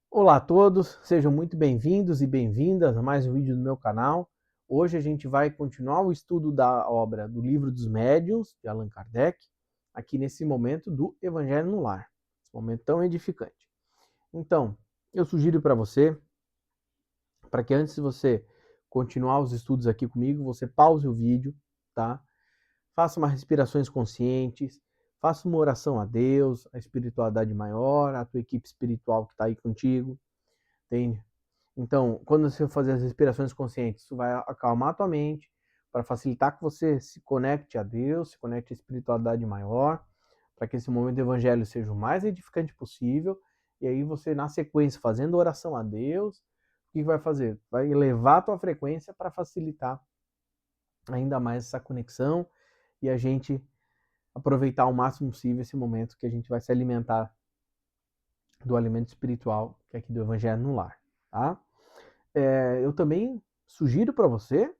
Olá a todos, sejam muito bem-vindos e bem-vindas a mais um vídeo do meu canal. Hoje a gente vai continuar o estudo da obra do Livro dos Médiuns, de Allan Kardec, aqui nesse momento do Evangelho no Lar, esse momento tão edificante. Então, eu sugiro para você, para que antes de você continuar os estudos aqui comigo, você pause o vídeo, tá? Faça umas respirações conscientes, faça uma oração a Deus, a espiritualidade maior, a tua equipe espiritual que está aí contigo, entende? Então, quando você fazer as respirações conscientes, isso vai acalmar a tua mente, para facilitar que você se conecte a Deus, se conecte à espiritualidade maior, para que esse momento do evangelho seja o mais edificante possível. E aí você, na sequência, fazendo oração a Deus, o que vai fazer? Vai elevar a tua frequência para facilitar ainda mais essa conexão e a gente aproveitar ao máximo possível esse momento que a gente vai se alimentar do alimento espiritual, que é aqui do Evangelho no Lar, tá? Eu também sugiro para você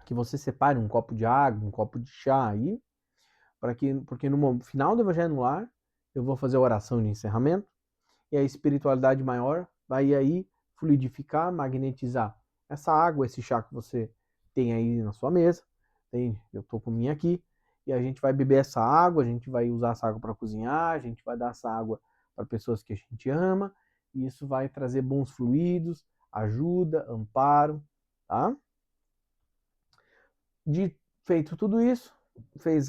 que você separe um copo de água, um copo de chá aí, porque no final do Evangelho no Lar eu vou fazer a oração de encerramento e a espiritualidade maior vai aí fluidificar, magnetizar essa água, esse chá que você tem aí na sua mesa, entende? Eu tô com minha aqui e a gente vai beber essa água, a gente vai usar essa água para cozinhar, a gente vai dar essa água para pessoas que a gente ama e isso vai trazer bons fluidos, ajuda, amparo, tá? De feito tudo isso, fez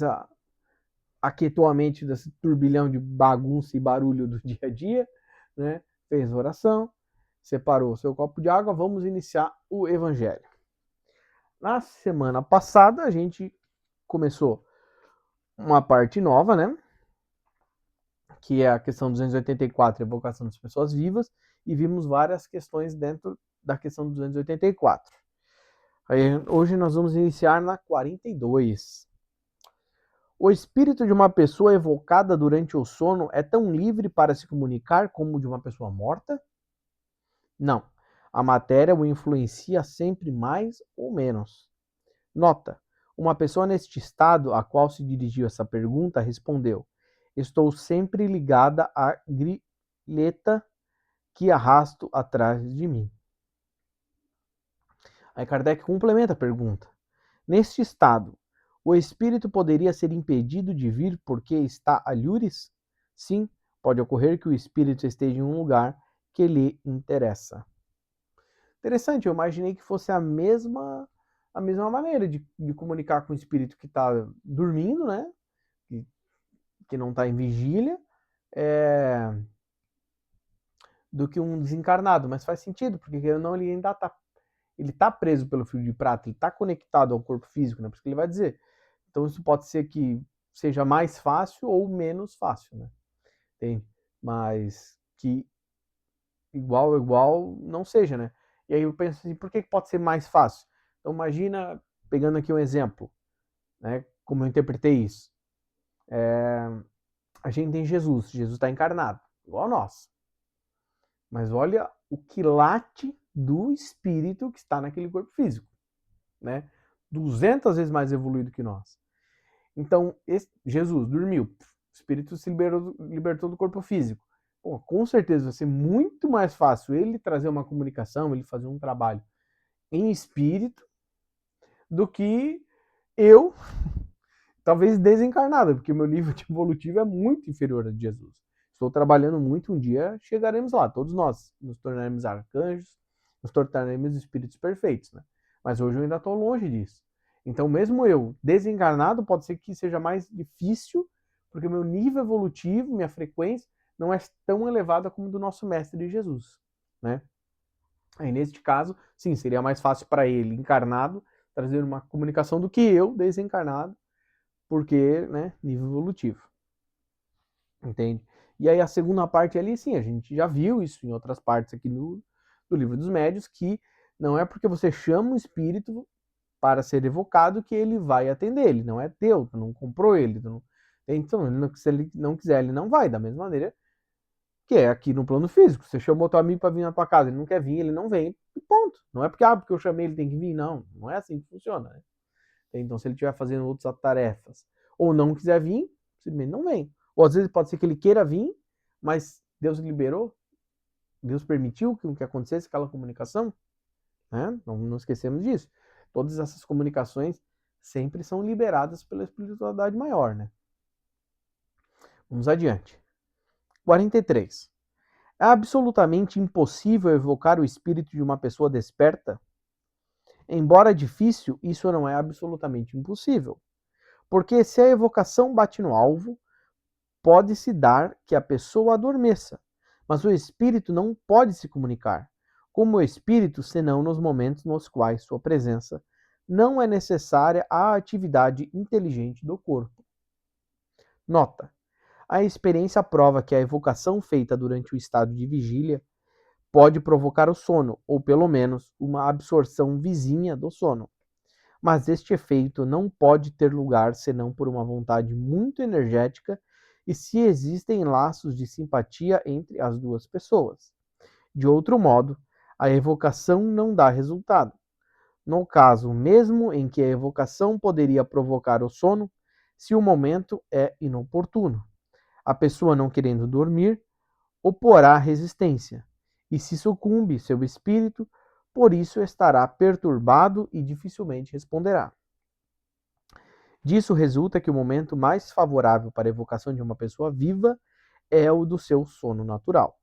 aquietou a mente desse turbilhão de bagunça e barulho do dia a dia, né? Fez oração, separou seu copo de água, vamos iniciar o evangelho. Na semana passada a gente começou uma parte nova, né? Que é a questão 284, evocação das pessoas vivas, e vimos várias questões dentro da questão 284. Aí, hoje nós vamos iniciar na 42. O espírito de uma pessoa evocada durante o sono é tão livre para se comunicar como o de uma pessoa morta? Não. A matéria o influencia sempre mais ou menos. Nota: uma pessoa neste estado a qual se dirigiu essa pergunta respondeu: estou sempre ligada à grilheta que arrasto atrás de mim. Aí Kardec complementa a pergunta: neste estado, o espírito poderia ser impedido de vir porque está alhures? Sim, pode ocorrer que o espírito esteja em um lugar que lhe interessa. Interessante, eu imaginei que fosse a mesma maneira de comunicar com o espírito que está dormindo, né? Que, que não está em vigília, é, do que um desencarnado, mas faz sentido, porque ele não, ele ainda está preso pelo fio de prata, ele está conectado ao corpo físico, né? Por isso que ele vai dizer. Então isso pode ser que seja mais fácil ou menos fácil, né? Entende? Mas que igual não seja, né? E aí eu penso assim, por que pode ser mais fácil? Então imagina, pegando aqui um exemplo, né? Como eu interpretei isso. A gente tem Jesus está encarnado, igual a nós. Mas olha o quilate do espírito que está naquele corpo físico, né? 200 vezes mais evoluído que nós. Então, Jesus dormiu, o espírito se libertou do corpo físico. Pô, com certeza vai ser muito mais fácil ele trazer uma comunicação, ele fazer um trabalho em espírito, do que eu, talvez desencarnado, porque meu nível de evolutivo é muito inferior ao de Jesus. Estou trabalhando muito, um dia chegaremos lá, todos nós nos tornaremos arcanjos, nos tornaremos espíritos perfeitos, né? Mas hoje eu ainda estou longe disso. Então, mesmo eu desencarnado, pode ser que seja mais difícil, porque o meu nível evolutivo, minha frequência, não é tão elevada como do nosso mestre Jesus, né? Aí, neste caso, sim, seria mais fácil para ele, encarnado, trazer uma comunicação do que eu, desencarnado, porque, né, nível evolutivo, entende? E aí a segunda parte ali, sim, a gente já viu isso em outras partes aqui do Livro dos Médios, que não é porque você chama um espírito para ser evocado que ele vai atender, ele não é teu, tu não comprou ele, tu não... Então, se ele não quiser, ele não vai, da mesma maneira que é aqui no plano físico. Você chamou teu amigo para vir na tua casa, ele não quer vir, ele não vem, e ponto. Não é porque eu chamei ele tem que vir, não. Não é assim que funciona, né? Então, se ele estiver fazendo outras tarefas ou não quiser vir, simplesmente não vem. Ou às vezes pode ser que ele queira vir, mas Deus liberou, Deus permitiu que acontecesse aquela comunicação, né? Não esquecemos disso. Todas essas comunicações sempre são liberadas pela espiritualidade maior, né? Vamos adiante. 43. É absolutamente impossível evocar o espírito de uma pessoa desperta? Embora difícil, isso não é absolutamente impossível. Porque se a evocação bate no alvo, pode-se dar que a pessoa adormeça, mas o espírito não pode se comunicar, como o espírito, senão nos momentos nos quais sua presença não é necessária à atividade inteligente do corpo. Nota: a experiência prova que a evocação feita durante o estado de vigília pode provocar o sono, ou pelo menos uma absorção vizinha do sono. Mas este efeito não pode ter lugar senão por uma vontade muito energética e se existem laços de simpatia entre as duas pessoas. De outro modo, a evocação não dá resultado. No caso mesmo em que a evocação poderia provocar o sono, se o momento é inoportuno. A pessoa não querendo dormir, oporá resistência, e se sucumbe seu espírito, por isso estará perturbado e dificilmente responderá. Disso resulta que o momento mais favorável para a evocação de uma pessoa viva é o do seu sono natural,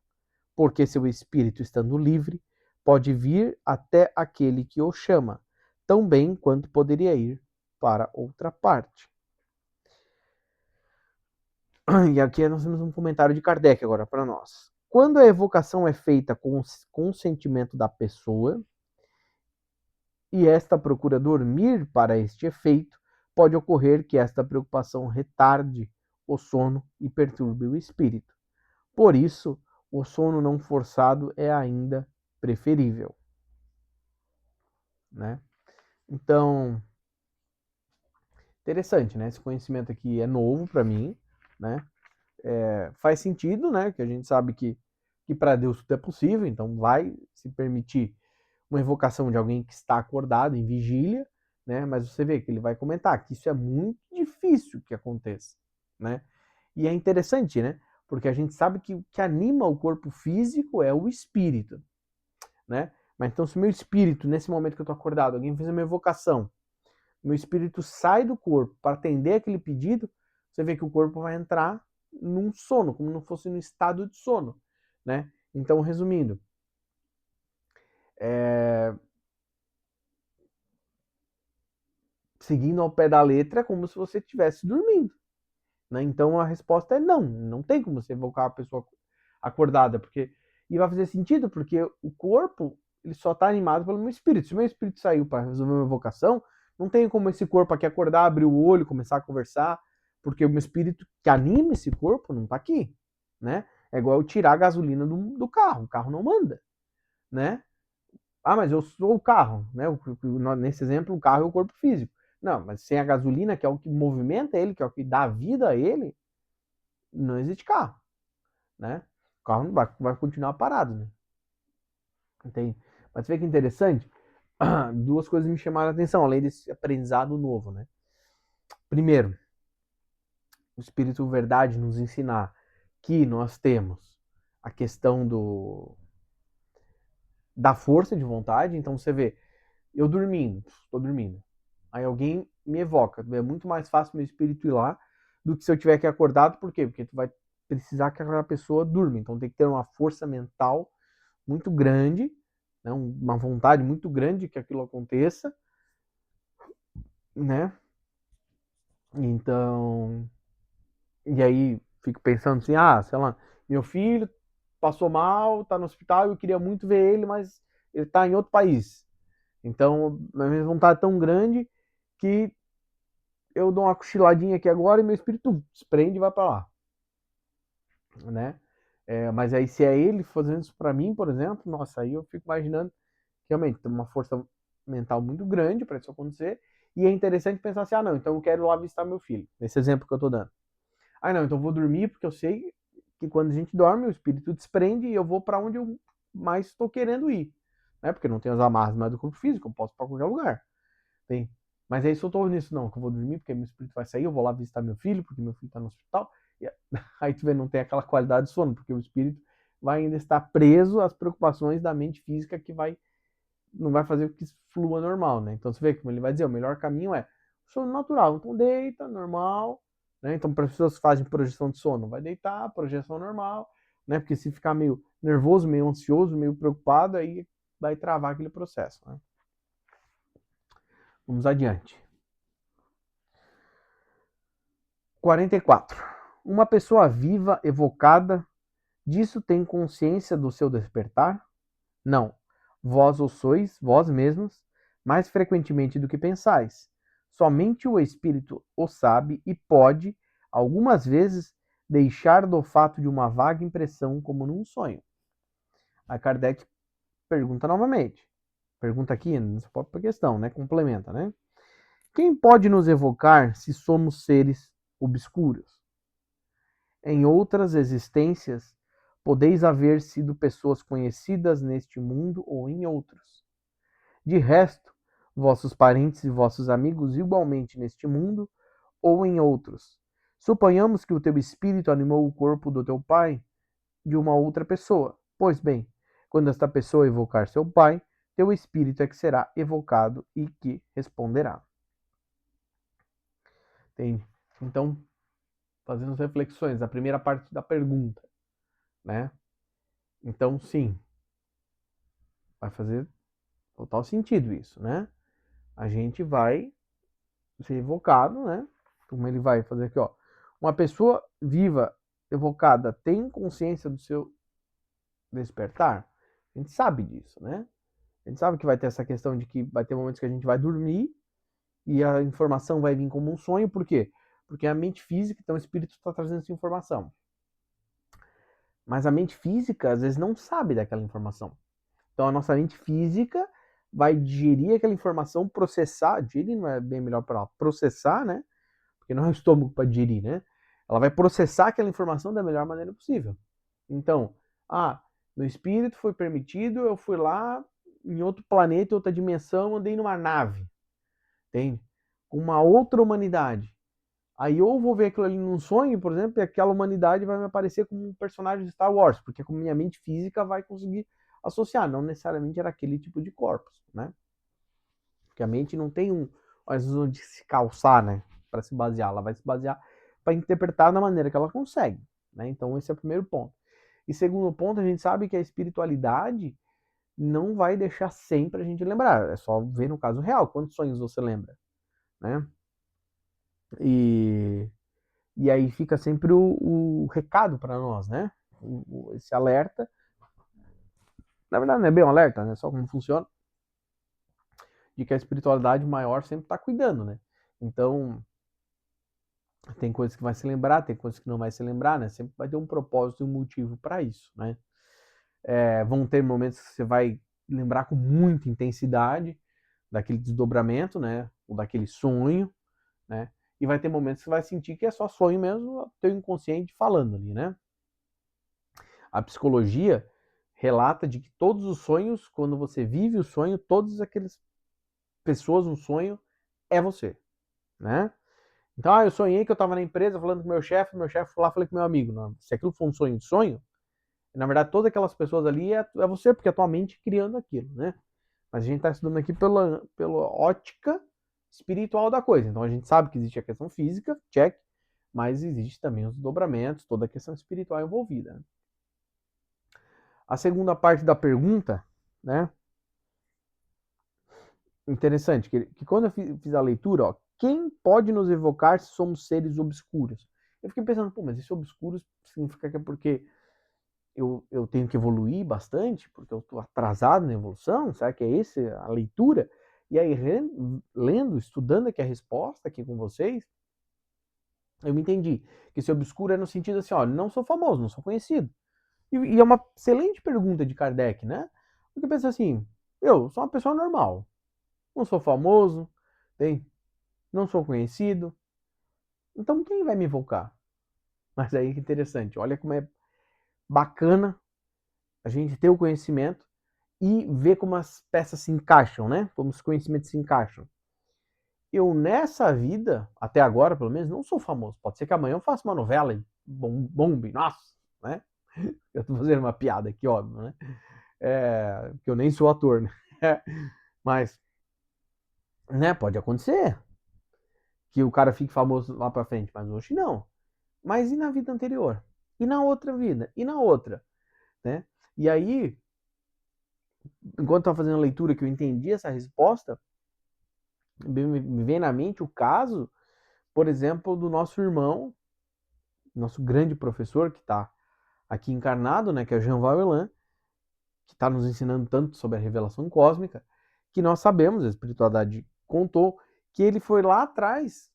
porque seu espírito, estando livre, pode vir até aquele que o chama, tão bem quanto poderia ir para outra parte. E aqui nós temos um comentário de Kardec agora para nós. Quando a evocação é feita com o consentimento da pessoa e esta procura dormir para este efeito, pode ocorrer que esta preocupação retarde o sono e perturbe o espírito. Por isso, o sono não forçado é ainda preferível, né? Então, interessante, né? Esse conhecimento aqui é novo para mim, né? Faz sentido, né? Que a gente sabe que para Deus tudo é possível, então vai se permitir uma invocação de alguém que está acordado em vigília, né? Mas você vê que ele vai comentar que isso é muito difícil que aconteça, né? E é interessante, né? Porque a gente sabe que o que anima o corpo físico é o espírito, né? Mas então, se o meu espírito, nesse momento que eu estou acordado, alguém fez uma evocação, meu espírito sai do corpo para atender aquele pedido, você vê que o corpo vai entrar num sono, como não fosse no estado de sono, né? Então, resumindo, seguindo ao pé da letra, é como se você estivesse dormindo, né? Então, a resposta é não, não tem como você evocar a pessoa acordada, porque e vai fazer sentido, porque o corpo ele só está animado pelo meu espírito. Se o meu espírito saiu para resolver uma evocação, não tem como esse corpo aqui acordar, abrir o olho, começar a conversar, porque o meu espírito que anima esse corpo não está aqui, né? É igual eu tirar a gasolina do carro, o carro não manda, né? Ah, mas eu sou o carro, né? Nesse exemplo, o carro é o corpo físico. Não, mas sem a gasolina, que é o que movimenta ele, que é o que dá vida a ele, não existe carro, né? O carro não vai continuar parado, né? Entende? Mas você vê que interessante? Duas coisas me chamaram a atenção, além desse aprendizado novo, né? Primeiro, o Espírito Verdade nos ensinar que nós temos a questão da força de vontade. Então você vê, eu dormindo, estou dormindo, aí alguém me evoca, é muito mais fácil meu espírito ir lá do que se eu tiver aqui acordado. Por quê? Porque tu vai precisar que aquela pessoa durma, então tem que ter uma força mental muito grande, né? Uma vontade muito grande que aquilo aconteça, né? Então, e aí fico pensando assim, sei lá, meu filho passou mal, tá no hospital, eu queria muito ver ele, mas ele tá em outro país. Então, a minha vontade é tão grande que eu dou uma cochiladinha aqui agora e meu espírito desprende e vai para lá, né? Mas aí se é ele fazendo isso para mim, por exemplo, nossa, aí eu fico imaginando que realmente tem uma força mental muito grande para isso acontecer. E é interessante pensar assim, não, então eu quero lá visitar meu filho, nesse exemplo que eu tô dando. Não, então eu vou dormir porque eu sei que quando a gente dorme o espírito desprende e eu vou para onde eu mais estou querendo ir, né? Porque não tem as amarras mais do corpo físico, eu posso ir para qualquer lugar. Tem. Mas aí se eu tô nisso, não, que eu vou dormir porque meu espírito vai sair, eu vou lá visitar meu filho, porque meu filho tá no hospital. E aí tu vê, não tem aquela qualidade de sono, porque o espírito vai ainda estar preso às preocupações da mente física que não vai fazer com que flua normal, né? Então você vê como ele vai dizer, o melhor caminho é sono natural. Então deita, normal, né? Então para as pessoas que fazem projeção de sono, vai deitar, projeção normal, né? Porque se ficar meio nervoso, meio ansioso, meio preocupado, aí vai travar aquele processo, né? Vamos adiante. 44. Uma pessoa viva, evocada, disso tem consciência do seu despertar? Não. Vós o sois, vós mesmos, mais frequentemente do que pensais. Somente o espírito o sabe e pode, algumas vezes, deixar do fato de uma vaga impressão como num sonho. A Kardec pergunta novamente. Pergunta aqui nessa própria questão, né? Complementa, né? Quem pode nos evocar se somos seres obscuros? Em outras existências, podeis haver sido pessoas conhecidas neste mundo ou em outros. De resto, vossos parentes e vossos amigos igualmente neste mundo ou em outros. Suponhamos que o teu espírito animou o corpo do teu pai de uma outra pessoa. Pois bem, quando esta pessoa evocar seu pai, teu espírito é que será evocado e que responderá. Entende? Então, fazendo as reflexões, a primeira parte da pergunta, né? Então, sim, vai fazer total sentido isso, né? A gente vai ser evocado, né? Como ele vai fazer aqui, ó. Uma pessoa viva, evocada, tem consciência do seu despertar? A gente sabe disso, né? A gente sabe que vai ter essa questão de que vai ter momentos que a gente vai dormir e a informação vai vir como um sonho, por quê? Porque a mente física, então o espírito está trazendo essa informação. Mas a mente física, às vezes, não sabe daquela informação. Então a nossa mente física vai digerir aquela informação, processar, digerir não é bem melhor para processar, né? Porque não é o estômago para digerir, né? Ela vai processar aquela informação da melhor maneira possível. Então, meu espírito foi permitido, eu fui lá em outro planeta, outra dimensão, andei numa nave, entende? Com uma outra humanidade. Aí eu vou ver aquilo ali num sonho, por exemplo, e aquela humanidade vai me aparecer como um personagem de Star Wars, porque a minha mente física vai conseguir associar, não necessariamente era aquele tipo de corpos, né? Porque a mente não tem às vezes, onde se calçar, né? Para se basear, ela vai se basear para interpretar da maneira que ela consegue, né? Então esse é o primeiro ponto. E segundo ponto, a gente sabe que a espiritualidade não vai deixar sempre a gente lembrar. É só ver no caso real, quantos sonhos você lembra, né? E aí fica sempre o recado para nós, né? Esse alerta. Na verdade, não é bem um alerta, né? Só como funciona. De que a espiritualidade maior sempre está cuidando, né? Então, tem coisas que vai se lembrar, tem coisas que não vai se lembrar, né? Sempre vai ter um propósito e um motivo para isso, né? Vão ter momentos que você vai lembrar com muita intensidade daquele desdobramento, né? Ou daquele sonho, né? E vai ter momentos que você vai sentir que é só sonho mesmo, teu inconsciente falando ali, né? A psicologia relata de que todos os sonhos, quando você vive o sonho, todas aquelas pessoas no sonho é você, né? Então, eu sonhei que eu estava na empresa falando com meu chefe foi lá, falei com meu amigo. Não, se aquilo for um sonho de sonho, na verdade, todas aquelas pessoas ali é você, porque é a tua mente criando aquilo, né? Mas a gente está estudando aqui pela ótica espiritual da coisa. Então, a gente sabe que existe a questão física, check, mas existe também os dobramentos, toda a questão espiritual envolvida. Né? A segunda parte da pergunta, né? Interessante, que quando eu fiz a leitura, ó, quem pode nos evocar se somos seres obscuros? Eu fiquei pensando, pô, mas esse obscuros significa que é porque eu tenho que evoluir bastante, porque eu estou atrasado na evolução? Será que é essa a leitura? E aí, lendo, estudando aqui a resposta aqui com vocês, eu me entendi que esse obscuro é no sentido assim, ó, não sou famoso, não sou conhecido. E é uma excelente pergunta de Kardec, né? Porque pensa assim, eu sou uma pessoa normal, não sou famoso, tem, não sou conhecido, então quem vai me evocar? Mas aí que interessante, olha como é bacana a gente ter o conhecimento e ver como as peças se encaixam, né? Como os conhecimentos se encaixam. Eu nessa vida, até agora pelo menos, não sou famoso. Pode ser que amanhã eu faça uma novela e bombe, nossa, né? Eu tô fazendo uma piada aqui, óbvio, né? Que eu nem sou ator, né? Mas, né, pode acontecer que o cara fique famoso lá pra frente, mas hoje não. Mas e na vida anterior? E na outra vida? E na outra? Né? E aí, enquanto eu estava fazendo a leitura que eu entendi essa resposta, me vem na mente o caso, por exemplo, do nosso irmão, nosso grande professor que está aqui encarnado, né, que é o Jean Valjean, que está nos ensinando tanto sobre a revelação cósmica, que nós sabemos, a espiritualidade contou, que ele foi lá atrás,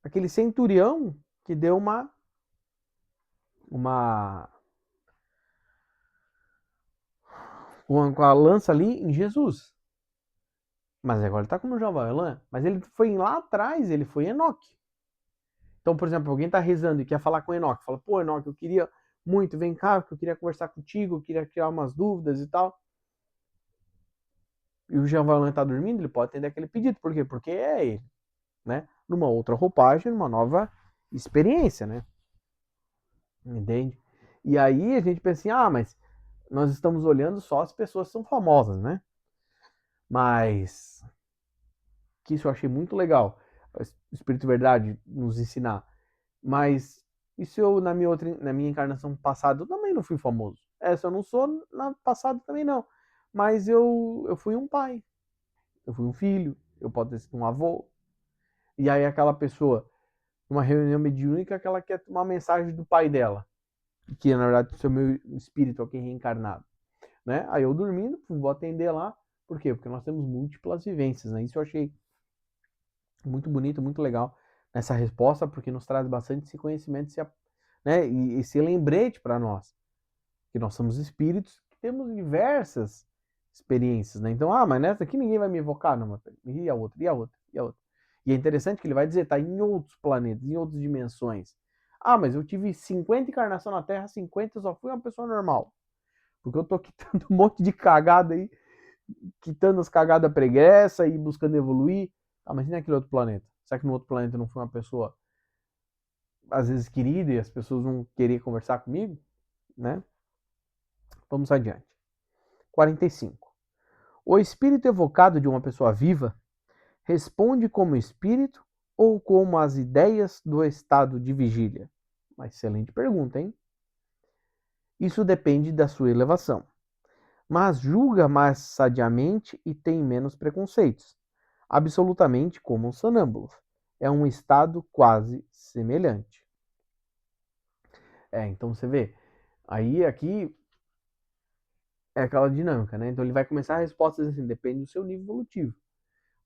aquele centurião que deu uma com a lança ali em Jesus. Mas agora ele está como Jean Valjean, mas ele foi lá atrás, ele foi Enoque. Então, por exemplo, alguém está rezando e quer falar com o Enoque, fala, pô, Enoque, eu queria muito, vem cá, porque eu queria conversar contigo, eu queria tirar umas dúvidas e tal. E o Jean Valjean está dormindo, ele pode atender aquele pedido. Por quê? Porque é ele, né? Numa outra roupagem, numa nova experiência, né? Entende? E aí a gente pensa assim, mas nós estamos olhando só as pessoas que são famosas, né? Mas que isso eu achei muito legal, o Espírito Verdade nos ensinar. Mas isso eu, na minha encarnação passada, eu também não fui famoso. Essa eu não sou, na passada também não. Mas eu fui um pai, eu fui um filho, eu posso ter sido um avô. E aí aquela pessoa, numa reunião mediúnica, que ela quer tomar mensagem do pai dela, que na verdade é o meu espírito aqui reencarnado. Né? Aí eu dormindo, vou atender lá. Por quê? Porque nós temos múltiplas vivências. Né? Isso eu achei muito bonito, muito legal nessa resposta, porque nos traz bastante esse conhecimento, né, e esse lembrete para nós, que nós somos espíritos que temos diversas experiências, né? Então, mas nessa aqui ninguém vai me evocar, não, e a outra, e a outra, e a outra. E é interessante que ele vai dizer, tá em outros planetas, em outras dimensões. Mas eu tive 50 encarnações na Terra, 50 eu só fui uma pessoa normal. Porque eu tô quitando um monte de cagada aí, quitando as cagadas preguiça e buscando evoluir. Mas e naquele outro planeta? Será que no outro planeta não foi uma pessoa, às vezes, querida e as pessoas vão querer conversar comigo? Né? Vamos adiante. 45. O espírito evocado de uma pessoa viva responde como espírito ou como as ideias do estado de vigília? Uma excelente pergunta, hein? Isso depende da sua elevação, mas julga mais sadiamente e tem menos preconceitos. Absolutamente como um sonâmbulo. É um estado quase semelhante. Então você vê, aí aqui é aquela dinâmica, né? Então ele vai começar a resposta assim, depende do seu nível evolutivo.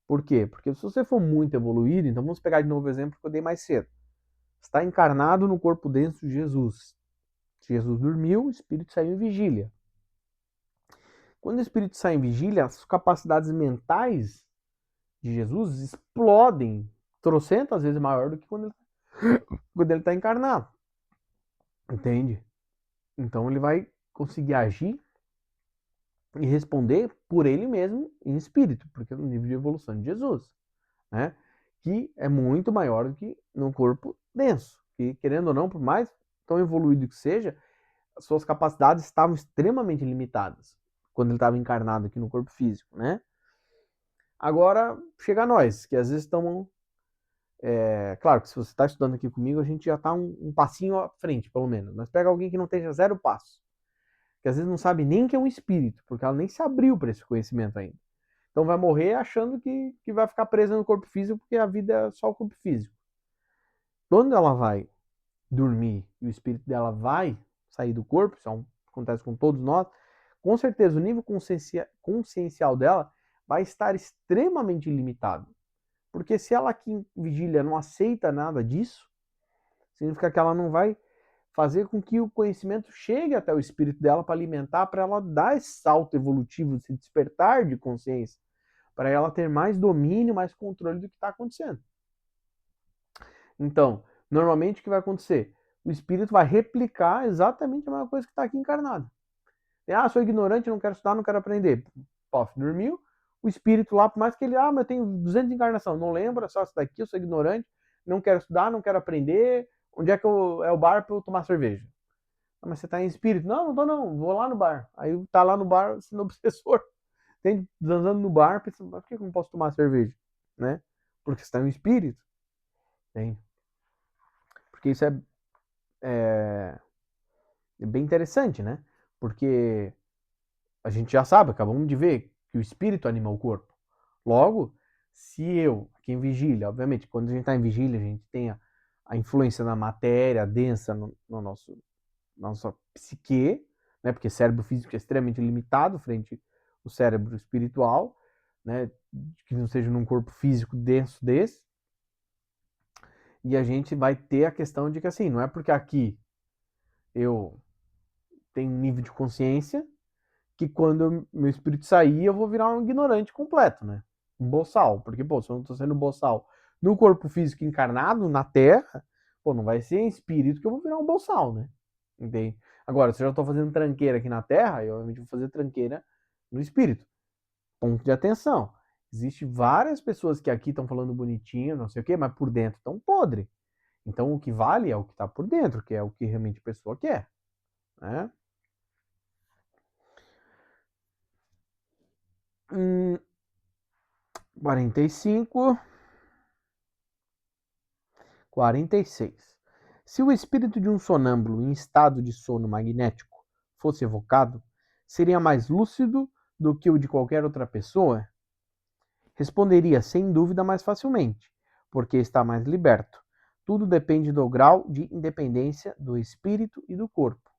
Por quê? Porque se você for muito evoluído, então vamos pegar de novo o exemplo que eu dei mais cedo. Está encarnado no corpo denso de Jesus. Jesus dormiu, o espírito saiu em vigília. Quando o espírito sai em vigília, as capacidades mentais de Jesus explodem trocentas vezes maior do que quando ele está encarnado. Entende? Então ele vai conseguir agir e responder por ele mesmo em espírito, porque é o nível de evolução de Jesus, né? Que é muito maior do que no corpo denso. E querendo ou não, por mais tão evoluído que seja, as suas capacidades estavam extremamente limitadas quando ele estava encarnado aqui no corpo físico, né? Agora, chega a nós, que às vezes estamos... claro que se você está estudando aqui comigo, a gente já está um passinho à frente, pelo menos. Mas pega alguém que não esteja 0 passo, que às vezes não sabe nem que é um espírito, porque ela nem se abriu para esse conhecimento ainda. Então vai morrer achando que vai ficar presa no corpo físico, porque a vida é só o corpo físico. Quando ela vai dormir e o espírito dela vai sair do corpo, isso acontece com todos nós, com certeza o nível consciencial dela vai estar extremamente limitado. Porque se ela aqui em vigília não aceita nada disso, significa que ela não vai fazer com que o conhecimento chegue até o espírito dela para alimentar, para ela dar esse salto evolutivo, esse despertar de consciência, para ela ter mais domínio, mais controle do que está acontecendo. Então, normalmente o que vai acontecer? O espírito vai replicar exatamente a mesma coisa que está aqui encarnado. Sou ignorante, não quero estudar, não quero aprender. Pof, dormiu, o espírito lá, por mais que ele, mas eu tenho 200 de encarnação, não lembra, só isso daqui, eu sou ignorante, não quero estudar, não quero aprender, onde é que é o bar para eu tomar cerveja? Ah, mas você tá em espírito. Não, não tô não, vou lá no bar. Aí tá lá no bar, sendo obsessor. Tem andando no bar, pensando, por que eu não posso tomar cerveja? Né? Porque você tá em espírito. Tem. Porque isso é bem interessante, né? Porque a gente já sabe, acabamos de ver que o espírito anima o corpo. Logo, se eu, aqui em vigília, obviamente, quando a gente está em vigília, a gente tem a influência da matéria densa no nosso nossa psique, né? Porque cérebro físico é extremamente limitado frente ao cérebro espiritual, né? Que não seja num corpo físico denso desse. E a gente vai ter a questão de que assim, não é porque aqui eu tenho um nível de consciência que quando meu espírito sair eu vou virar um ignorante completo, né? Um boçal, porque pô, se eu não tô sendo boçal no corpo físico encarnado na Terra, pô, não vai ser em espírito que eu vou virar um boçal, né? Entende? Agora, se eu já tô fazendo tranqueira aqui na Terra, eu obviamente vou fazer tranqueira no espírito. Ponto de atenção. Existe várias pessoas que aqui estão falando bonitinho, não sei o quê, mas por dentro estão podre. Então o que vale é o que está por dentro, que é o que realmente a pessoa quer, né? 45, 46. Se o espírito de um sonâmbulo em estado de sono magnético fosse evocado, seria mais lúcido do que o de qualquer outra pessoa? Responderia sem dúvida mais facilmente, porque está mais liberto. Tudo depende do grau de independência do espírito e do corpo.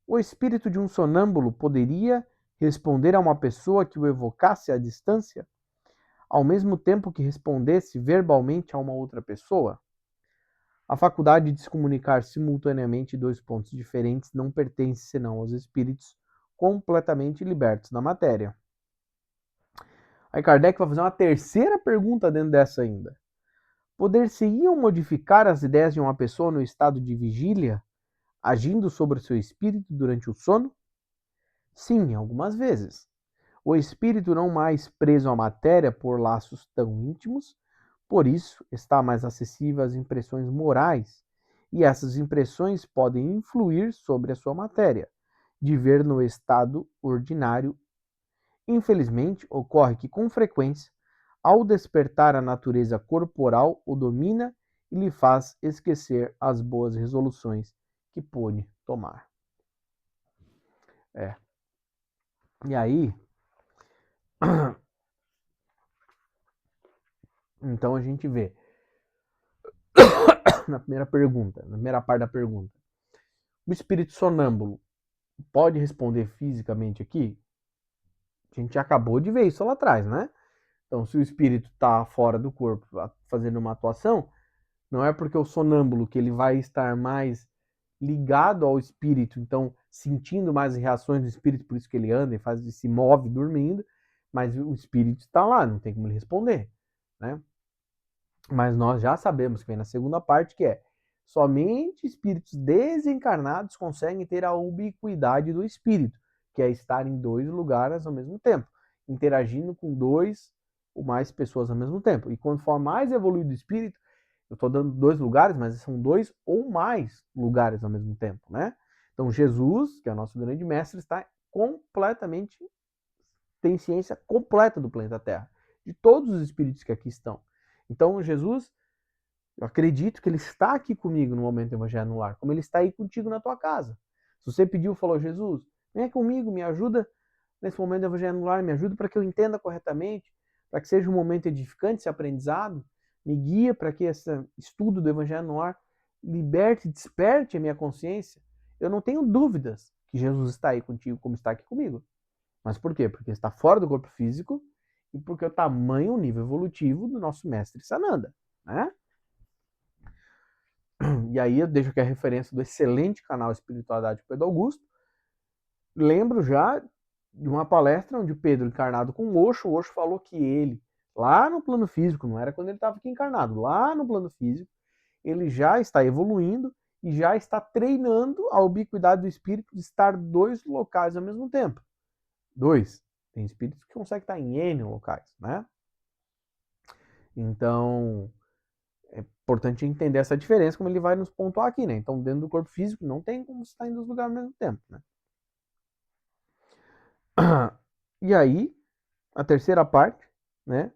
O espírito de um sonâmbulo poderia responder a uma pessoa que o evocasse à distância, ao mesmo tempo que respondesse verbalmente a uma outra pessoa? A faculdade de se comunicar simultaneamente dois pontos diferentes não pertence senão aos espíritos completamente libertos da matéria. Aí Kardec vai fazer uma terceira pergunta dentro dessa ainda. Poder-se-iam modificar as ideias de uma pessoa no estado de vigília, agindo sobre o seu espírito durante o sono? Sim, algumas vezes. O espírito não mais preso à matéria por laços tão íntimos, por isso está mais acessível às impressões morais, e essas impressões podem influir sobre a sua matéria, de ver no estado ordinário. Infelizmente, ocorre que, com frequência, ao despertar a natureza corporal o domina e lhe faz esquecer as boas resoluções que pôde tomar. É. E aí, então a gente vê na primeira pergunta, na primeira parte da pergunta, o espírito sonâmbulo pode responder fisicamente aqui? A gente acabou de ver isso lá atrás, né? Então, se o espírito está fora do corpo fazendo uma atuação, não é porque o sonâmbulo que ele vai estar mais ligado ao espírito, então sentindo mais reações do espírito, por isso que ele anda e faz e se move dormindo, mas o espírito está lá, não tem como ele responder, né? Mas nós já sabemos que vem na segunda parte que é somente espíritos desencarnados conseguem ter a ubiquidade do espírito, que é estar em dois lugares ao mesmo tempo, interagindo com dois ou mais pessoas ao mesmo tempo. E quando for mais evoluído o espírito, eu estou dando dois lugares, mas são dois ou mais lugares ao mesmo tempo, né? Então Jesus, que é o nosso grande mestre, está completamente, tem ciência completa do planeta Terra, de todos os espíritos que aqui estão. Então Jesus, eu acredito que ele está aqui comigo no momento do Evangelho no Lar, como ele está aí contigo na tua casa. Se você pediu, falou, Jesus, vem comigo, me ajuda nesse momento do Evangelho no Lar, me ajuda para que eu entenda corretamente, para que seja um momento edificante esse aprendizado, me guia para que esse estudo do Evangelho no Lar liberte, desperte a minha consciência. Eu não tenho dúvidas que Jesus está aí contigo como está aqui comigo. Mas por quê? Porque está fora do corpo físico e porque é o tamanho, o nível evolutivo do nosso mestre Sananda, né? E aí eu deixo aqui a referência do excelente canal Espiritualidade Pedro Augusto. Lembro já de uma palestra onde Pedro, encarnado com o Osho falou que ele, lá no plano físico, não era quando ele estava aqui encarnado, lá no plano físico, ele já está evoluindo e já está treinando a ubiquidade do espírito de estar dois locais ao mesmo tempo. Dois. Tem espíritos que conseguem estar em N locais, né? Então, É importante entender essa diferença, como ele vai nos pontuar aqui, né? Então, dentro do corpo físico, não tem como você estar em 2 lugares ao mesmo tempo, né? E aí, a terceira parte, né,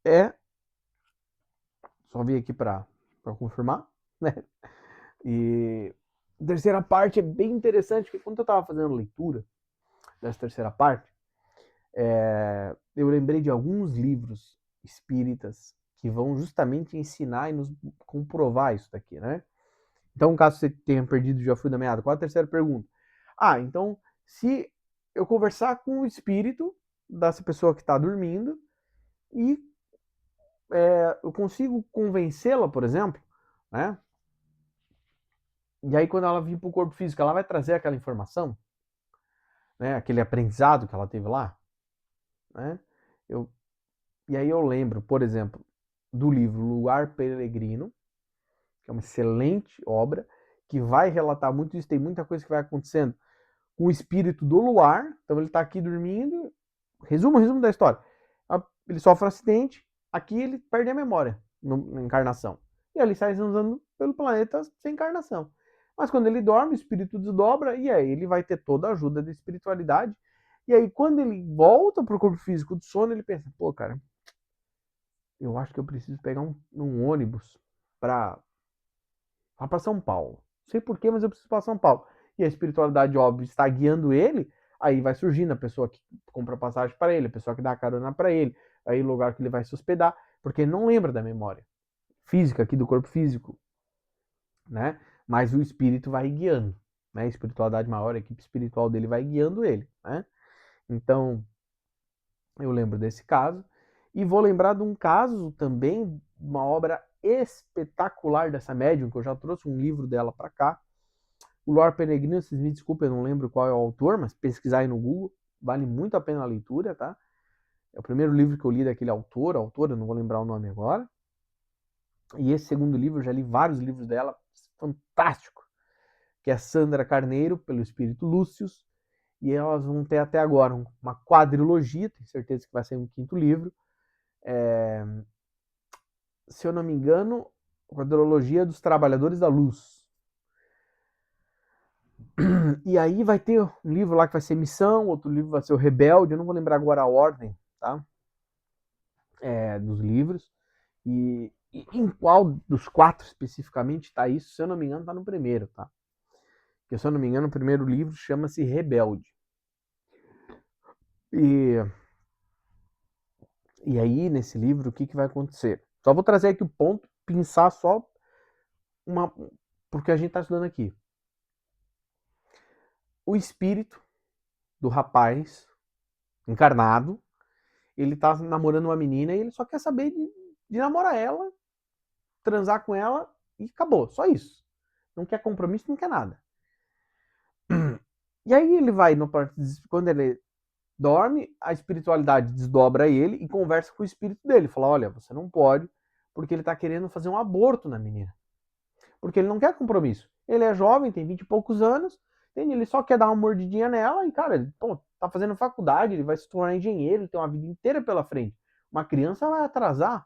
é... Só vir aqui para confirmar, né? E a terceira parte é bem interessante, porque quando eu estava fazendo leitura dessa terceira parte, eu lembrei de alguns livros espíritas que vão justamente ensinar e nos comprovar isso daqui, né? Então, caso você tenha perdido já fui da meada, qual a terceira pergunta? Ah, então, se eu conversar com o espírito dessa pessoa que está dormindo e eu consigo convencê-la, por exemplo, né? E aí, quando ela vir para o corpo físico, ela vai trazer aquela informação, né? Aquele aprendizado que ela teve lá, né? E aí eu lembro, por exemplo, do livro Luar Peregrino, que é uma excelente obra, que vai relatar muito isso, tem muita coisa que vai acontecendo com o espírito do luar. Então ele está aqui dormindo. Resumo da história. Ele sofre um acidente, aqui ele perde a memória na encarnação. E ali sai andando pelo planeta sem encarnação. Mas quando ele dorme, o espírito desdobra e aí ele vai ter toda a ajuda da espiritualidade. E aí quando ele volta pro corpo físico do sono, ele pensa, pô, cara, eu acho que eu preciso pegar um ônibus para São Paulo. Não sei porquê, mas eu preciso para São Paulo. E a espiritualidade, óbvio, está guiando ele, aí vai surgindo a pessoa que compra passagem para ele, a pessoa que dá a carona para ele, aí o lugar que ele vai se hospedar, porque ele não lembra da memória física aqui do corpo físico, né? Mas o espírito vai guiando, né? A espiritualidade maior, a equipe espiritual dele vai guiando ele, né? Então, eu lembro desse caso. E vou lembrar de um caso também, uma obra espetacular dessa médium, que eu já trouxe um livro dela para cá. O Luar Peregrino, vocês me desculpem, eu não lembro qual é o autor, mas pesquisar aí no Google, vale muito a pena a leitura, tá? É o primeiro livro que eu li daquele autor, autora, não vou lembrar o nome agora. E esse segundo livro, eu já li vários livros dela, fantástico, que é Sandra Carneiro, pelo Espírito Lúcius, e elas vão ter até agora uma quadrilogia, tenho certeza que vai sair um quinto livro. Se eu não me engano, quadrilogia dos Trabalhadores da Luz. E aí vai ter um livro lá que vai ser Missão, outro livro vai ser o Rebelde, eu não vou lembrar agora a ordem, tá? Dos livros. E em qual dos 4 especificamente tá isso? Se eu não me engano, tá no primeiro, tá? Porque, se eu não me engano, o primeiro livro chama-se Rebelde. E aí, nesse livro, o que vai acontecer? Só vou trazer aqui o ponto, pensar só porque a gente tá estudando aqui. O espírito do rapaz encarnado, ele tá namorando uma menina e ele só quer saber de namorar ela, transar com ela e acabou, só isso. Não quer compromisso, não quer nada. E aí ele vai, quando ele dorme, a espiritualidade desdobra ele e conversa com o espírito dele. Fala, olha, você não pode, porque ele tá querendo fazer um aborto na menina. Porque ele não quer compromisso. Ele é jovem, tem 20 e poucos anos, entende? Ele só quer dar uma mordidinha nela e, cara, ele tá fazendo faculdade, ele vai se tornar engenheiro, ele tem uma vida inteira pela frente. Uma criança vai atrasar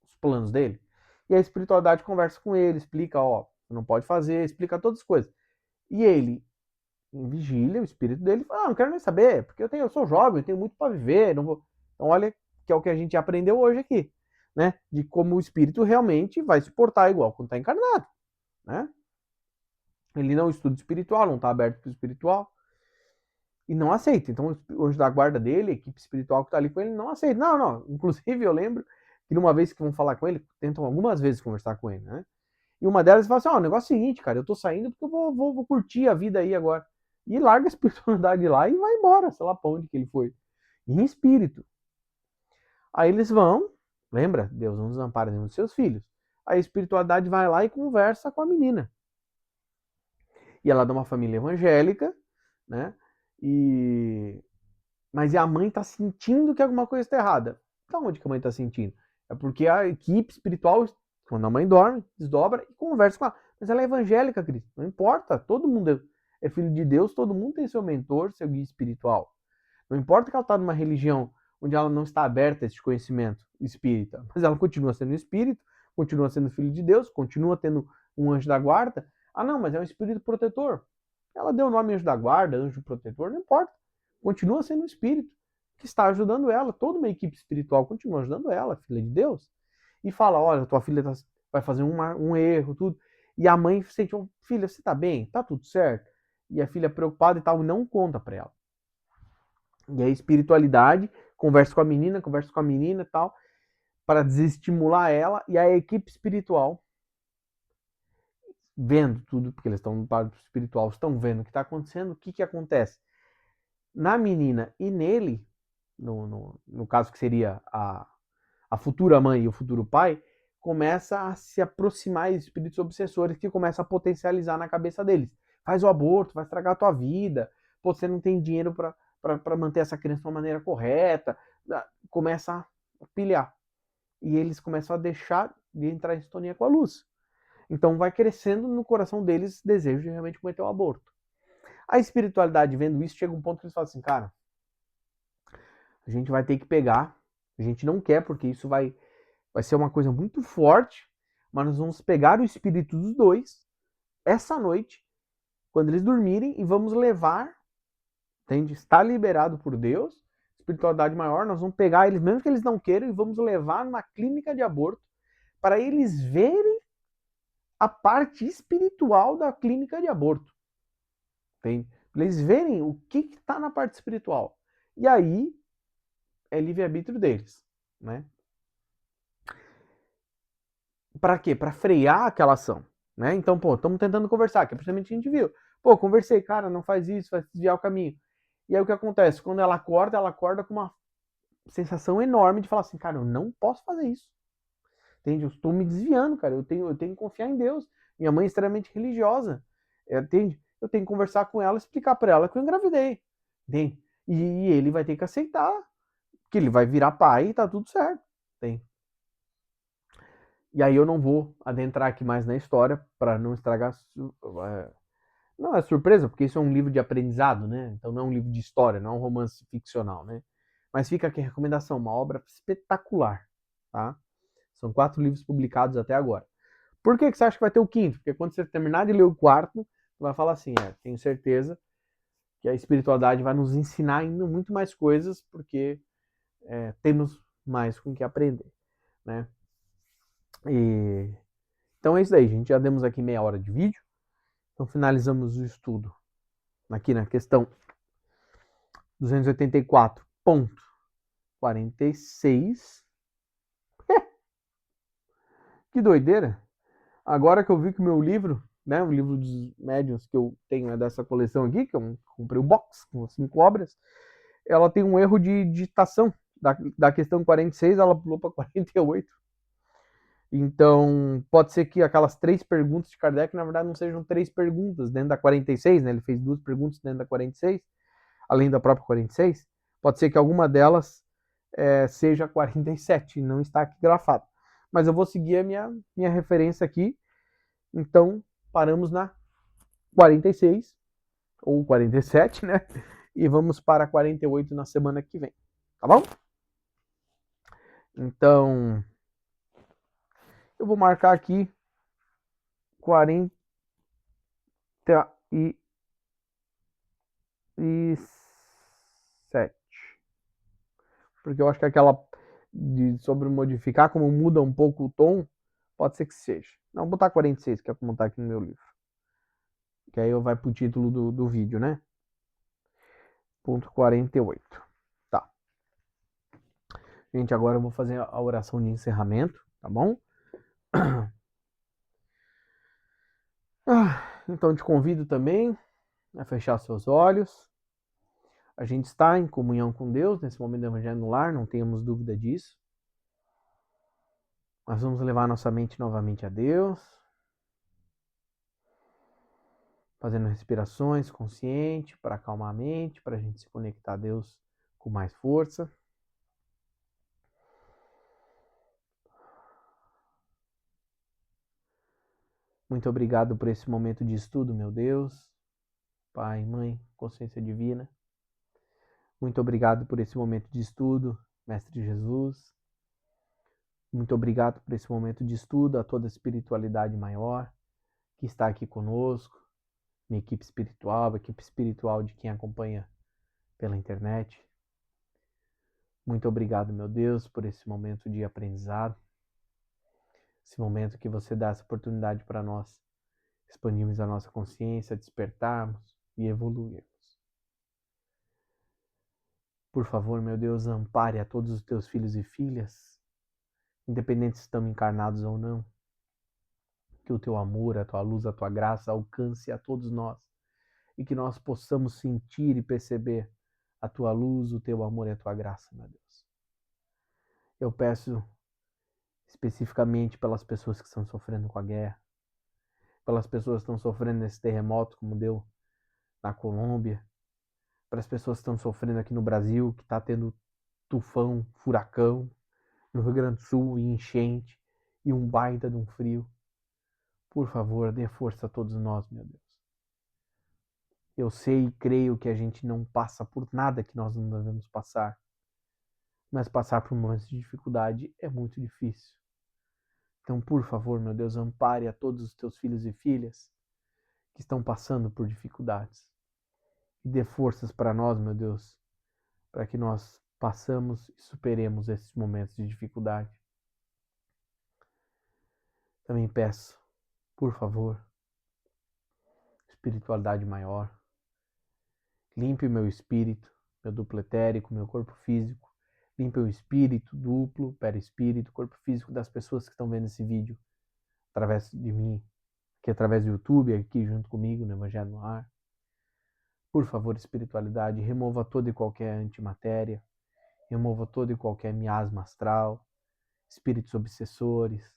os planos dele. E a espiritualidade conversa com ele, explica, ó, você não pode fazer, explica todas as coisas. E ele, em vigília, o espírito dele fala, não quero nem saber, porque eu sou jovem, eu tenho muito para viver, não vou... Então olha, que é o que a gente aprendeu hoje aqui, né? De como o espírito realmente vai se portar igual quando está encarnado, né? Ele não estuda espiritual, não está aberto para o espiritual e não aceita. Então o anjo da guarda dele, a equipe espiritual que está ali com ele, não aceita. Não. Inclusive eu lembro que numa vez que vão falar com ele, tentam algumas vezes conversar com ele, né? E uma delas fala assim, ó, o negócio é o seguinte, cara, eu tô saindo porque eu vou curtir a vida aí agora. E larga a espiritualidade lá e vai embora, sei lá pra onde que ele foi. Em espírito. Aí eles vão, lembra? Deus não desampara nenhum dos seus filhos. Aí a espiritualidade vai lá e conversa com a menina. E ela é de uma família evangélica, né? Mas a mãe tá sentindo que alguma coisa está errada. Então, onde que a mãe tá sentindo? É porque a equipe espiritual, quando a mãe dorme, desdobra e conversa com ela. Mas ela é evangélica, Cristo. Não importa, todo mundo é filho de Deus, todo mundo tem seu mentor, seu guia espiritual. Não importa que ela está numa religião onde ela não está aberta a esse conhecimento espírita, mas ela continua sendo espírito, continua sendo filho de Deus, continua tendo um anjo da guarda. Ah, não, mas é um espírito protetor. Ela deu o nome anjo da guarda, anjo protetor, não importa. Continua sendo um espírito que está ajudando ela. Toda uma equipe espiritual continua ajudando ela, filha de Deus. E fala, olha, tua filha vai fazer um erro, tudo. E a mãe sente, filha, você tá bem? Tá tudo certo? E a filha preocupada e tal, não conta para ela. E a espiritualidade conversa com a menina e tal, para desestimular ela. E a equipe espiritual, vendo tudo, porque eles estão no parto espiritual, estão vendo o que está acontecendo, o que acontece? Na menina e nele, no caso que seria a futura mãe e o futuro pai, começa a se aproximar de espíritos obsessores que começam a potencializar na cabeça deles. Faz o aborto, vai estragar a tua vida, pô, você não tem dinheiro para manter essa criança de uma maneira correta, começa a pilhar. E eles começam a deixar de entrar em sintonia com a luz. Então vai crescendo no coração deles desejo de realmente cometer o aborto. A espiritualidade vendo isso, chega um ponto que eles falam assim, cara, a gente vai ter que pegar, a gente não quer porque isso vai ser uma coisa muito forte, mas nós vamos pegar o espírito dos dois essa noite, quando eles dormirem, e vamos levar, entende? Está liberado por Deus, espiritualidade maior, nós vamos pegar eles, mesmo que eles não queiram, e vamos levar numa clínica de aborto, para eles verem a parte espiritual da clínica de aborto. Entende? Para eles verem o que está na parte espiritual. E aí é livre-arbítrio deles, né? Para quê? Para frear aquela ação, né? Então, pô, estamos tentando conversar, que é precisamente a gente viu. Pô, conversei, cara, não faz isso, vai desviar o caminho. E aí o que acontece? Quando ela acorda com uma sensação enorme de falar assim, cara, eu não posso fazer isso. Entende? Eu estou me desviando, cara. Eu tenho que confiar em Deus. Minha mãe é extremamente religiosa. Entende? Eu tenho que conversar com ela, explicar para ela que eu engravidei. Entende? E ele vai ter que aceitar que ele vai virar pai e tá tudo certo. Entende? E aí eu não vou adentrar aqui mais na história para não estragar. Não é surpresa, porque isso é um livro de aprendizado, né? Então não é um livro de história, não é um romance ficcional, né? Mas fica aqui a recomendação, uma obra espetacular, tá? São 4 livros publicados até agora. Por que você acha que vai ter o quinto? Porque quando você terminar de ler o quarto, você vai falar assim, tenho certeza que a espiritualidade vai nos ensinar ainda muito mais coisas, porque temos mais com o que aprender, né? Então é isso aí, gente. Já demos aqui meia hora de vídeo. Então finalizamos o estudo aqui na questão 284.46. Que doideira! Agora que eu vi que o meu livro, né, o livro dos médiuns que eu tenho é dessa coleção aqui, que eu comprei o box com 5 obras, ela tem um erro de digitação. Da questão 46, ela pulou para 48. Então, pode ser que aquelas 3 perguntas de Kardec, na verdade, não sejam 3 perguntas dentro da 46, né? Ele fez 2 perguntas dentro da 46, além da própria 46. Pode ser que alguma delas seja 47, não está aqui grafado. Mas eu vou seguir a minha referência aqui. Então, paramos na 46, ou 47, né? E vamos para 48 na semana que vem. Tá bom? Então, eu vou marcar aqui 47. Porque eu acho que aquela de sobre modificar, como muda um pouco o tom, pode ser que seja. Não, vou botar 46, que é como tá aqui no meu livro. Que aí vai pro título do vídeo, né? Ponto 48. Tá. Gente, agora eu vou fazer a oração de encerramento, tá bom? Então te convido também a fechar seus olhos. A gente está em comunhão com Deus nesse momento do Evangelho no Lar, não tenhamos dúvida disso. Nós vamos levar nossa mente novamente a Deus, fazendo respirações conscientes para acalmar a mente, para a gente se conectar a Deus com mais força. Muito obrigado por esse momento de estudo, meu Deus, Pai, Mãe, Consciência Divina. Muito obrigado por esse momento de estudo, Mestre Jesus. Muito obrigado por esse momento de estudo, a toda a espiritualidade maior que está aqui conosco, minha equipe espiritual, a equipe espiritual de quem acompanha pela internet. Muito obrigado, meu Deus, por esse momento de aprendizado, esse momento que você dá essa oportunidade para nós expandirmos a nossa consciência, despertarmos e evoluirmos. Por favor, meu Deus, ampare a todos os teus filhos e filhas, independente se estão encarnados ou não, que o teu amor, a tua luz, a tua graça alcance a todos nós e que nós possamos sentir e perceber a tua luz, o teu amor e a tua graça, meu Deus. Eu peço especificamente pelas pessoas que estão sofrendo com a guerra, pelas pessoas que estão sofrendo nesse terremoto como deu na Colômbia, para as pessoas que estão sofrendo aqui no Brasil, que está tendo tufão, furacão, no Rio Grande do Sul, e enchente, e um baita de um frio. Por favor, dê força a todos nós, meu Deus. Eu sei e creio que a gente não passa por nada que nós não devemos passar, mas passar por momentos de dificuldade é muito difícil. Então, por favor, meu Deus, ampare a todos os teus filhos e filhas que estão passando por dificuldades. E dê forças para nós, meu Deus, para que nós passamos e superemos esses momentos de dificuldade. Também peço, por favor, espiritualidade maior. Limpe meu espírito, meu duplo etérico, meu corpo físico. Limpe o espírito, duplo, perispírito, corpo físico das pessoas que estão vendo esse vídeo através de mim, aqui através do YouTube, aqui junto comigo no Evangelho no Ar. Por favor, espiritualidade, remova toda e qualquer antimatéria, remova toda e qualquer miasma astral, espíritos obsessores.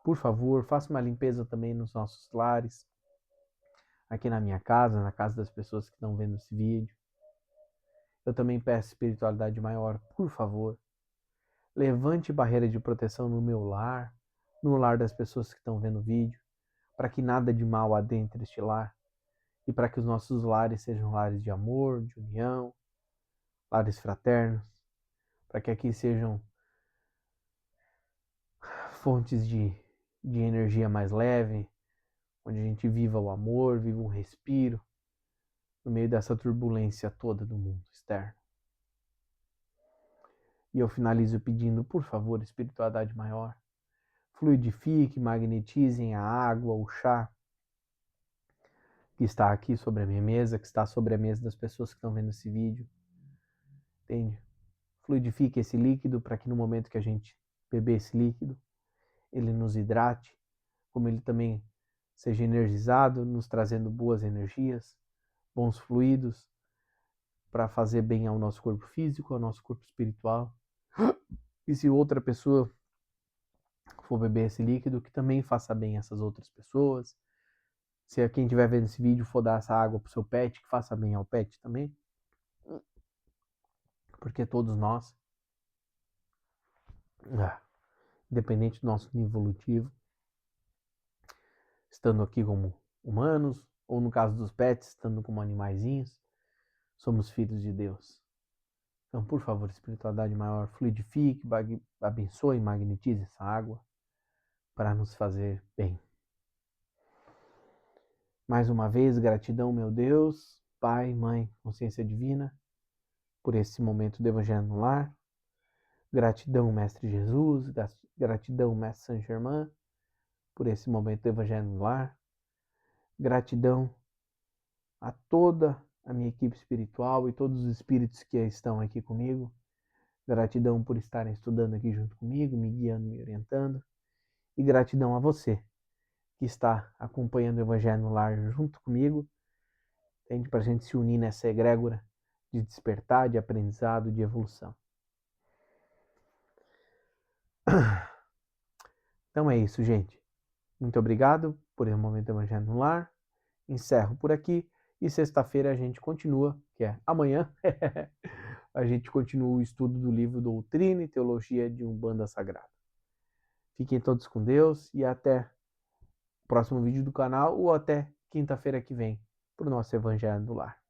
Por favor, faça uma limpeza também nos nossos lares, aqui na minha casa, na casa das pessoas que estão vendo esse vídeo. Eu também peço espiritualidade maior, por favor, levante barreira de proteção no meu lar, no lar das pessoas que estão vendo o vídeo, para que nada de mal adentre este lar e para que os nossos lares sejam lares de amor, de união, lares fraternos, para que aqui sejam fontes de energia mais leve, onde a gente viva o amor, viva um respiro no meio dessa turbulência toda do mundo externo. E eu finalizo pedindo, por favor, espiritualidade maior, fluidifique, magnetizem a água, o chá que está aqui sobre a minha mesa, que está sobre a mesa das pessoas que estão vendo esse vídeo. Entende? Fluidifique esse líquido para que no momento que a gente beber esse líquido, ele nos hidrate, como ele também seja energizado, nos trazendo boas energias, bons fluidos, para fazer bem ao nosso corpo físico, ao nosso corpo espiritual. E se outra pessoa for beber esse líquido, que também faça bem a essas outras pessoas. Se quem estiver vendo esse vídeo for dar essa água pro seu pet, que faça bem ao pet também. Porque todos nós, independente do nosso nível evolutivo, estando aqui como humanos, ou no caso dos pets, estando como animaizinhos, somos filhos de Deus. Então, por favor, espiritualidade maior, fluidifique, abençoe e magnetize essa água para nos fazer bem. Mais uma vez, gratidão, meu Deus, Pai, Mãe, Consciência Divina, por esse momento do Evangelho no Lar. Gratidão, Mestre Jesus, gratidão, Mestre Saint Germain, por esse momento do Evangelho no Lar. Gratidão a toda a minha equipe espiritual e todos os espíritos que estão aqui comigo. Gratidão por estarem estudando aqui junto comigo, me guiando, me orientando. E gratidão a você que está acompanhando o Evangelho no Lar junto comigo, entende? Para a gente se unir nessa egrégora de despertar, de aprendizado, de evolução. Então é isso, gente. Muito obrigado por esse momento do Evangelho no Lar. Encerro por aqui e sexta-feira a gente continua, que é amanhã, a gente continua o estudo do livro Doutrina e Teologia de Umbanda Sagrada. Fiquem todos com Deus e até o próximo vídeo do canal ou até quinta-feira que vem para o nosso Evangelho do Lar.